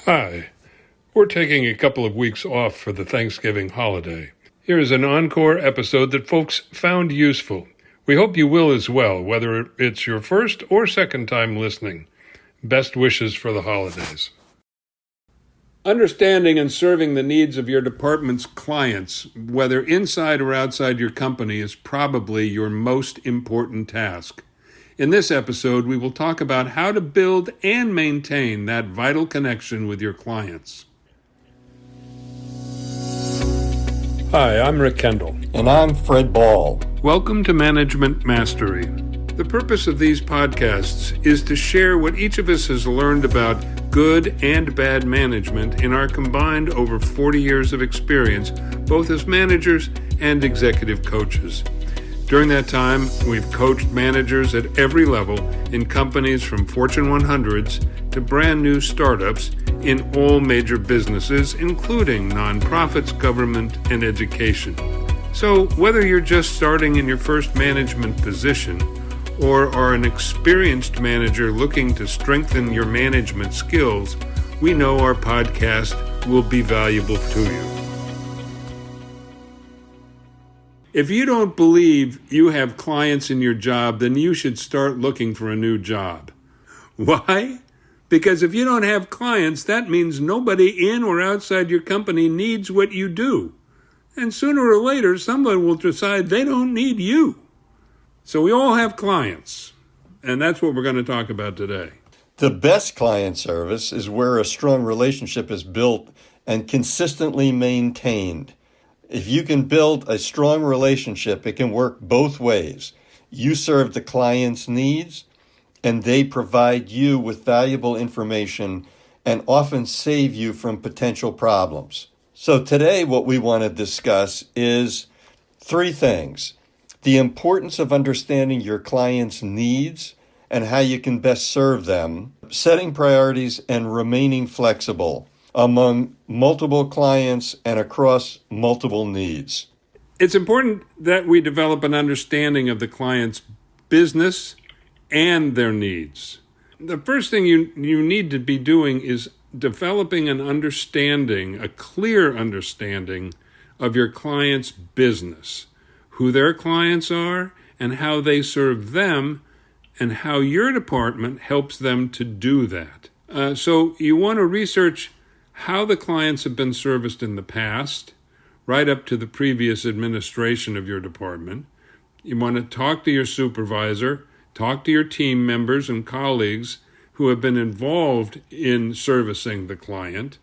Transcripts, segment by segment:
Hi. We're taking a couple of weeks off for the Thanksgiving holiday. Here is an Encore episode that folks found useful. We hope you will as well, whether it's your first or second time listening. Best wishes for the holidays. Understanding and serving the needs of your department's clients, whether inside or outside your company, is probably your most important task. In this episode, we will talk about how to build and maintain that vital connection with your clients. Hi, I'm Rick Kendall. And I'm Fred Ball. Welcome to Management Mastery. The purpose of these podcasts is to share what each of us has learned about good and bad management in our combined over 40 years of experience, both as managers and executive coaches. During that time, we've coached managers at every level in companies from Fortune 100s to brand new startups in all major businesses, including nonprofits, government, and education. So whether you're just starting in your first management position or are an experienced manager looking to strengthen your management skills, we know our podcast will be valuable to you. If you don't believe you have clients in your job, then you should start looking for a new job. Why? Because if you don't have clients, that means nobody in or outside your company needs what you do. And sooner or later, somebody will decide they don't need you. So we all have clients, and that's what we're going to talk about today. The best client service is where a strong relationship is built and consistently maintained. If you can build a strong relationship, it can work both ways. You serve the client's needs, and they provide you with valuable information and often save you from potential problems. So today what we want to discuss is three things: the importance of understanding your client's needs and how you can best serve them, setting priorities and remaining flexible among multiple clients and across multiple needs. It's important that we develop an understanding of the client's business and their needs. The first thing you need to be doing is developing an understanding, a clear understanding of your client's business, who their clients are and how they serve them, and how your department helps them to do that. So you want to research how the clients have been serviced in the past, right up to the previous administration of your department. You want to talk to your supervisor, talk to your team members and colleagues who have been involved in servicing the client,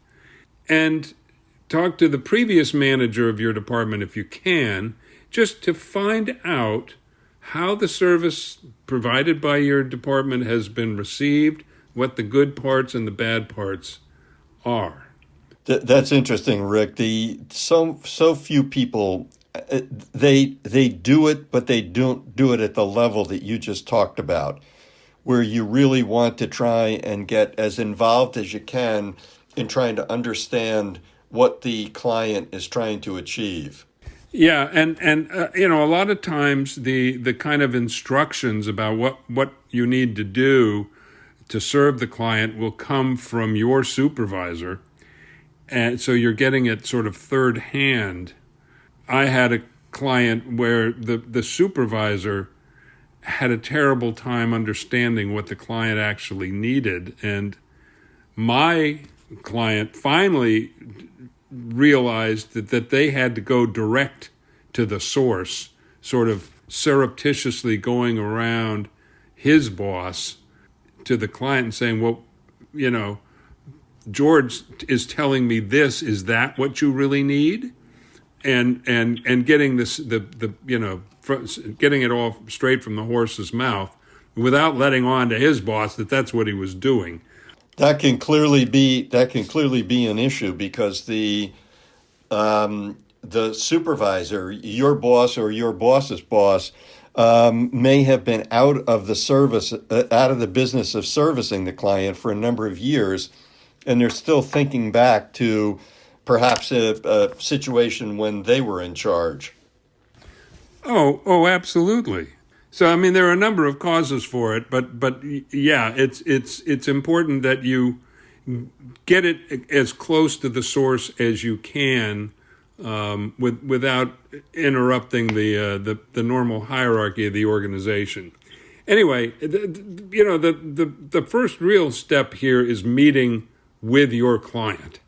and talk to the previous manager of your department if you can, just to find out how the service provided by your department has been received, what the good parts and the bad parts are. That's interesting, Rick. So few people, they do it, but they don't do it at the level that you just talked about, where you really want to try and get as involved as you can in trying to understand what the client is trying to achieve. Yeah, and a lot of times the kind of instructions about what you need to do to serve the client will come from your supervisor. And so you're getting it sort of third hand. I had a client where the supervisor had a terrible time understanding what the client actually needed. And my client finally realized that they had to go direct to the source, sort of surreptitiously going around his boss to the client and saying, well, George is telling me this. Is that what you really need? And getting this getting it all straight from the horse's mouth, without letting on to his boss that that's what he was doing. That can clearly be an issue, because the supervisor, your boss or your boss's boss, may have been out of the business of servicing the client for a number of years. And they're still thinking back to perhaps a situation when they were in charge. Oh, absolutely. So, I mean, there are a number of causes for it, but yeah, it's important that you get it as close to the source as you can, without interrupting the normal hierarchy of the organization. Anyway, the first real step here is meeting with your client.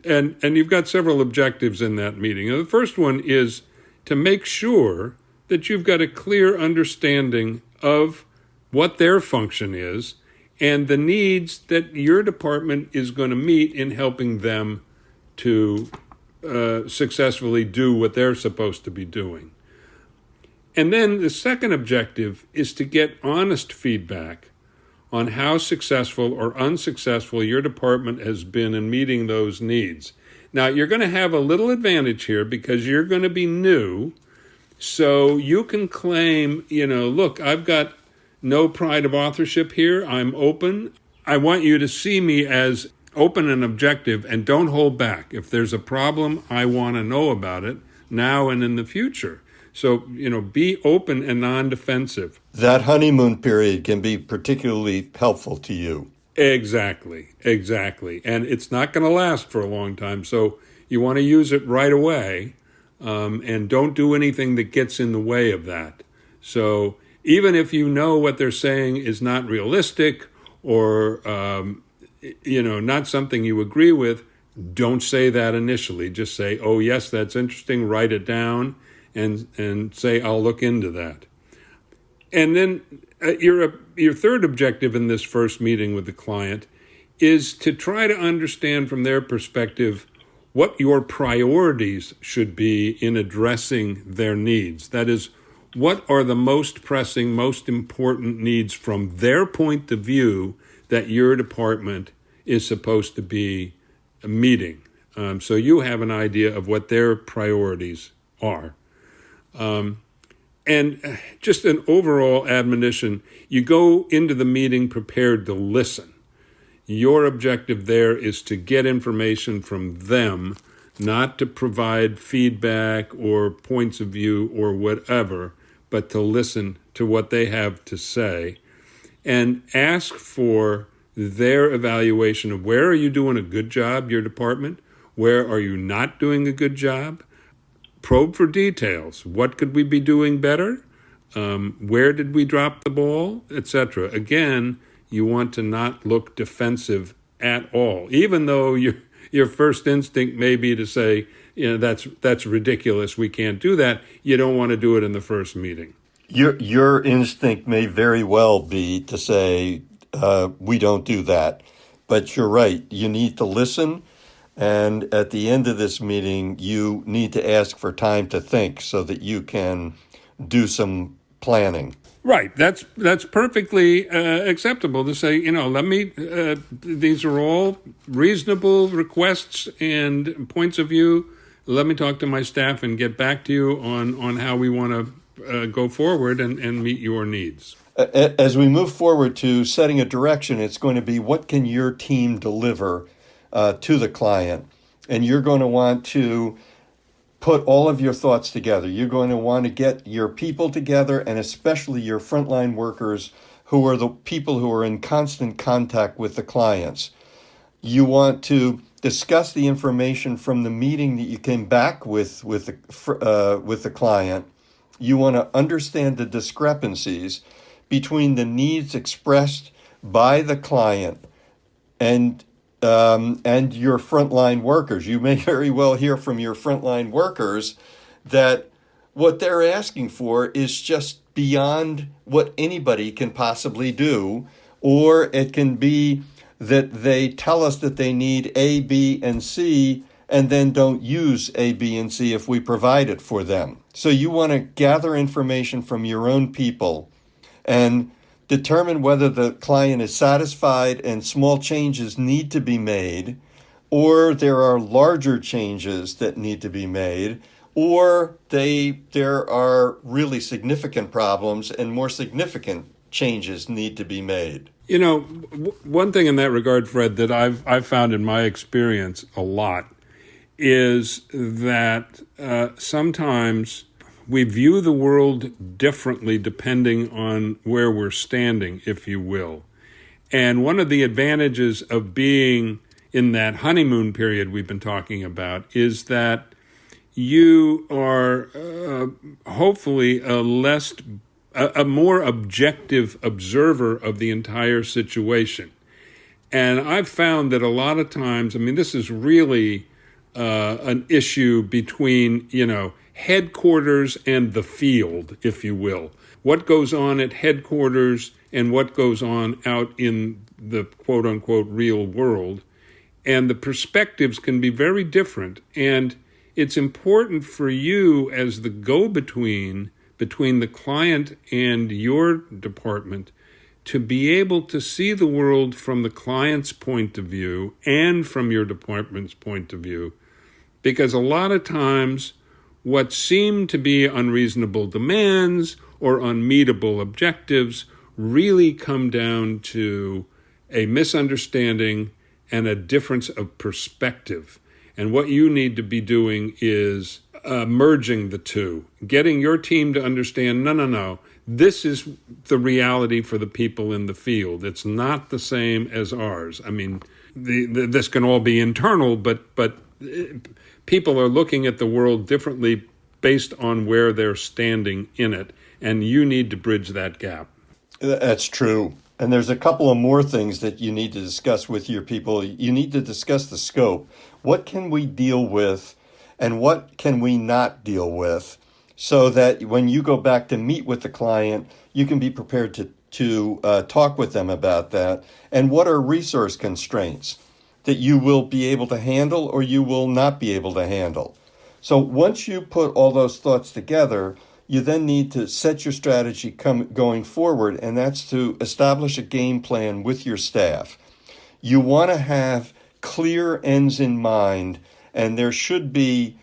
And you've got several objectives in that meeting. The first one is to make sure that you've got a clear understanding of what their function is and the needs that your department is going to meet in helping them to successfully do what they're supposed to be doing. And then the second objective is to get honest feedback on how successful or unsuccessful your department has been in meeting those needs. Now, you're going to have a little advantage here because you're going to be new, so you can claim, look, I've got no pride of authorship here. I'm open. I want you to see me as open and objective, and don't hold back. If there's a problem, I want to know about it now and in the future. So, be open and non-defensive. That honeymoon period can be particularly helpful to you. Exactly. And it's not going to last for a long time. So you want to use it right away, and don't do anything that gets in the way of that. So even if you know what they're saying is not realistic or, not something you agree with, don't say that initially. Just say, oh, yes, that's interesting. Write it down and say, I'll look into that. And then your third objective in this first meeting with the client is to try to understand from their perspective what your priorities should be in addressing their needs. That is, what are the most pressing, most important needs from their point of view that your department is supposed to be meeting. So you have an idea of what their priorities are. And just an overall admonition, you go into the meeting prepared to listen. Your objective there is to get information from them, not to provide feedback or points of view or whatever, but to listen to what they have to say and ask for their evaluation of where are you doing a good job, your department? Where are you not doing a good job? Probe for details. What could we be doing better? Where did we drop the ball, etc.? Again, you want to not look defensive at all, even though your first instinct may be to say, that's ridiculous. We can't do that. You don't want to do it in the first meeting. Your instinct may very well be to say, we don't do that. But you're right. You need to listen. And at the end of this meeting, you need to ask for time to think so that you can do some planning. Right. That's perfectly acceptable to say, these are all reasonable requests and points of view. Let me talk to my staff and get back to you on how we want to go forward and meet your needs. As we move forward to setting a direction, it's going to be what can your team deliver to the client? And you're going to want to put all of your thoughts together. You're going to want to get your people together, and especially your frontline workers who are the people who are in constant contact with the clients. You want to discuss the information from the meeting that you came back with the client. You want to understand the discrepancies between the needs expressed by the client and your frontline workers. You may very well hear from your frontline workers that what they're asking for is just beyond what anybody can possibly do, or it can be that they tell us that they need A, B, and C, and then don't use A, B, and C if we provide it for them. So you want to gather information from your own people and determine whether the client is satisfied and small changes need to be made, or there are larger changes that need to be made, or there are really significant problems and more significant changes need to be made. One thing in that regard, Fred, that I've found in my experience a lot is that sometimes we view the world differently depending on where we're standing, if you will. And one of the advantages of being in that honeymoon period we've been talking about is that you are hopefully a more objective observer of the entire situation. And I've found that a lot of times, I mean, this is really an issue between, headquarters and the field, if you will. What goes on at headquarters and what goes on out in the quote-unquote real world. And the perspectives can be very different. And it's important for you as the go-between between the client and your department to be able to see the world from the client's point of view and from your department's point of view. Because a lot of times what seem to be unreasonable demands or unmeetable objectives really come down to a misunderstanding and a difference of perspective. And what you need to be doing is merging the two, getting your team to understand, no, this is the reality for the people in the field. It's not the same as ours. I mean, this can all be internal, but people are looking at the world differently based on where they're standing in it, and you need to bridge that gap. That's true. And there's a couple of more things that you need to discuss with your people. You need to discuss the scope. What can we deal with and what can we not deal with, so that when you go back to meet with the client, you can be prepared to talk with them about that. And what are resource constraints that you will be able to handle or you will not be able to handle? So once you put all those thoughts together, you then need to set your strategy going forward, and that's to establish a game plan with your staff. You want to have clear ends in mind, and there should be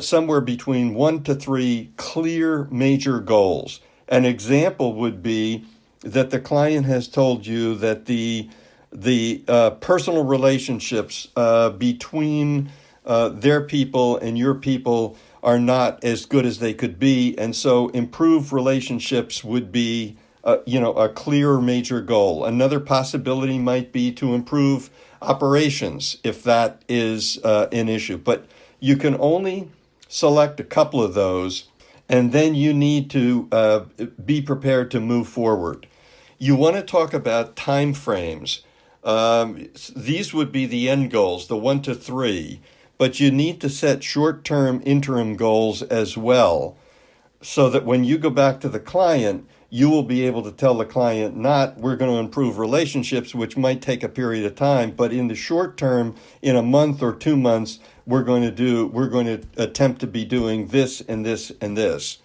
somewhere between 1 to 3 clear major goals. An example would be that the client has told you that the personal relationships between their people and your people are not as good as they could be, and so improved relationships would be a clear major goal. Another possibility might be to improve operations, if that is an issue. But you can only select a couple of those, and then you need to be prepared to move forward. You want to talk about time frames. These would be the end goals, the 1 to 3, but you need to set short-term interim goals as well, so that when you go back to the client, you will be able to tell the client not, we're going to improve relationships, which might take a period of time, but in the short term, in a month or 2 months, we're going to attempt to be doing this and this and this.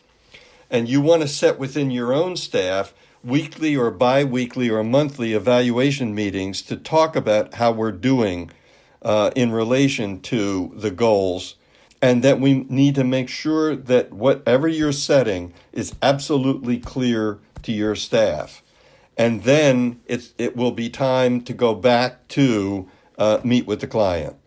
And you want to set within your own staff weekly or bi-weekly or monthly evaluation meetings to talk about how we're doing in relation to the goals, and that we need to make sure that whatever you're setting is absolutely clear to your staff. And then it will be time to go back to meet with the client.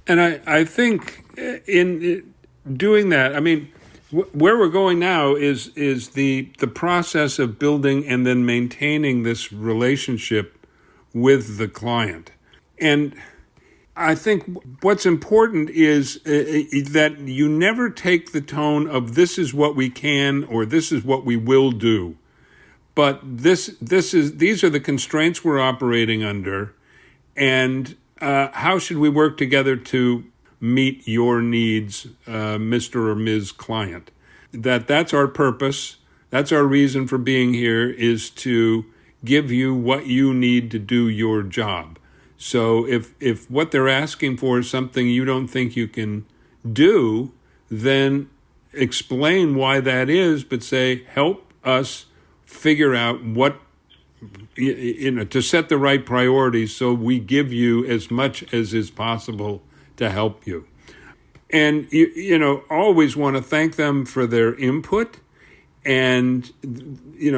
And I think in doing that, I mean, where we're going now is the process of building and then maintaining this relationship with the client. And I think what's important is that you never take the tone of this is what we can or this is what we will do. But these are the constraints we're operating under, and how should we work together to meet your needs, Mr. or Ms. Client? That's our purpose. That's our reason for being here, is to give you what you need to do your job. So if what they're asking for is something you don't think you can do, then explain why that is, but say, help us figure out what, to set the right priorities so we give you as much as is possible to help you. And, always want to thank them for their input and,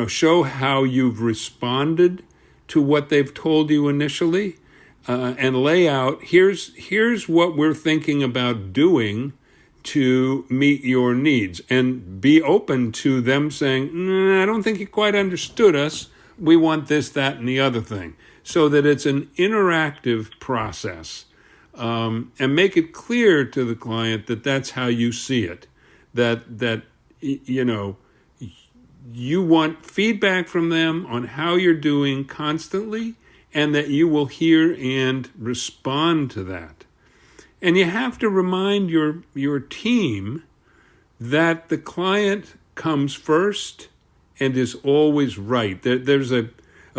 show how you've responded to what they've told you initially. And lay out, here's what we're thinking about doing to meet your needs. And be open to them saying, I don't think you quite understood us. We want this, that, and the other thing. so that it's an interactive process, and make it clear to the client that that's how you see it, that you want feedback from them on how you're doing constantly, and that you will hear and respond to that. And you have to remind your team that the client comes first and is always right. There's a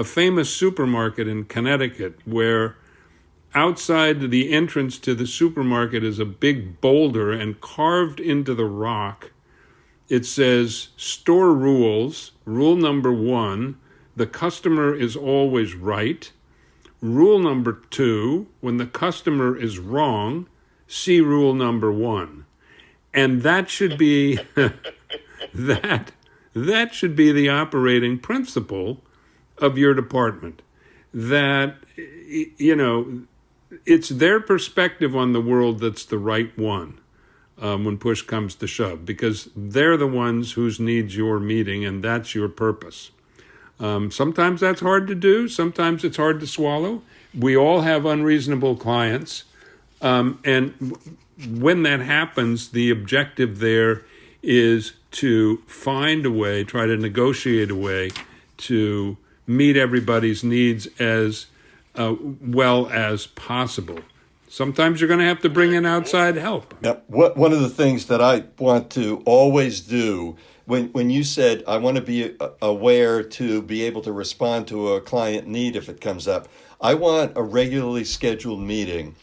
famous supermarket in Connecticut where outside the entrance to the supermarket is a big boulder, and carved into the rock it says, store rules, rule number 1, the customer is always right. Rule number 2, when the customer is wrong, see rule number 1. And that should be that should be the operating principle of your department. That, it's their perspective on the world that's the right one. When push comes to shove, because they're the ones whose needs you're meeting, and that's your purpose. Sometimes that's hard to do. Sometimes it's hard to swallow. We all have unreasonable clients. And when that happens, the objective there is to find a way, try to negotiate a way to meet everybody's needs as well as possible. Sometimes you're going to have to bring in outside help. Now, one of the things that I want to always do, when you said I want to be aware to be able to respond to a client need if it comes up, I want a regularly scheduled meeting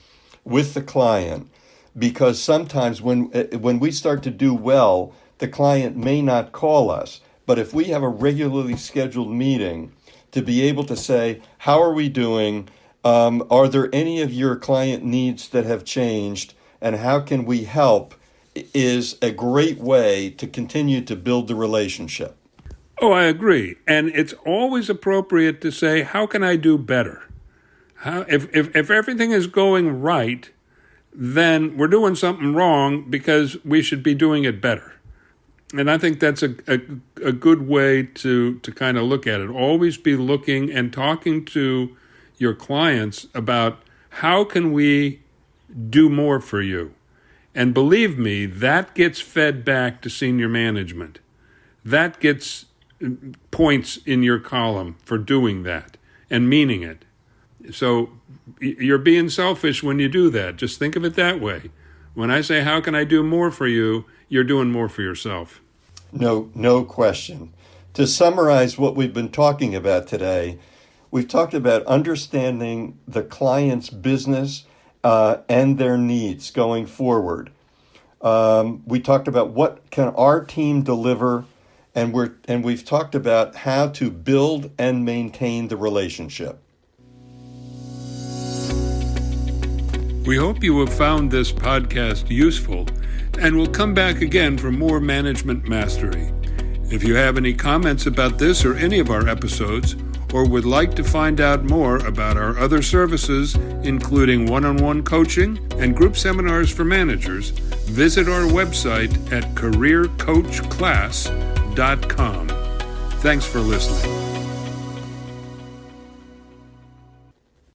with the client, because sometimes when we start to do well, the client may not call us. But if we have a regularly scheduled meeting to be able to say, how are we doing? Are there any of your client needs that have changed, and how can we help, is a great way to continue to build the relationship. Oh, I agree. And it's always appropriate to say, how can I do better? If everything is going right, then we're doing something wrong because we should be doing it better. And I think that's a good way to kind of look at it. Always be looking and talking to your clients about how can we do more for you. And believe me, that gets fed back to senior management. That gets points in your column for doing that and meaning it. So you're being selfish when you do that. Just think of it that way. When I say, how can I do more for you, you're doing more for yourself. No question. To summarize what we've been talking about today, we've talked about understanding the client's business and their needs going forward. We talked about what can our team deliver, and we've talked about how to build and maintain the relationship. We hope you have found this podcast useful, and will come back again for more management mastery. If you have any comments about this or any of our episodes, or would like to find out more about our other services, including one-on-one coaching and group seminars for managers, visit our website at careercoachclass.com. Thanks for listening.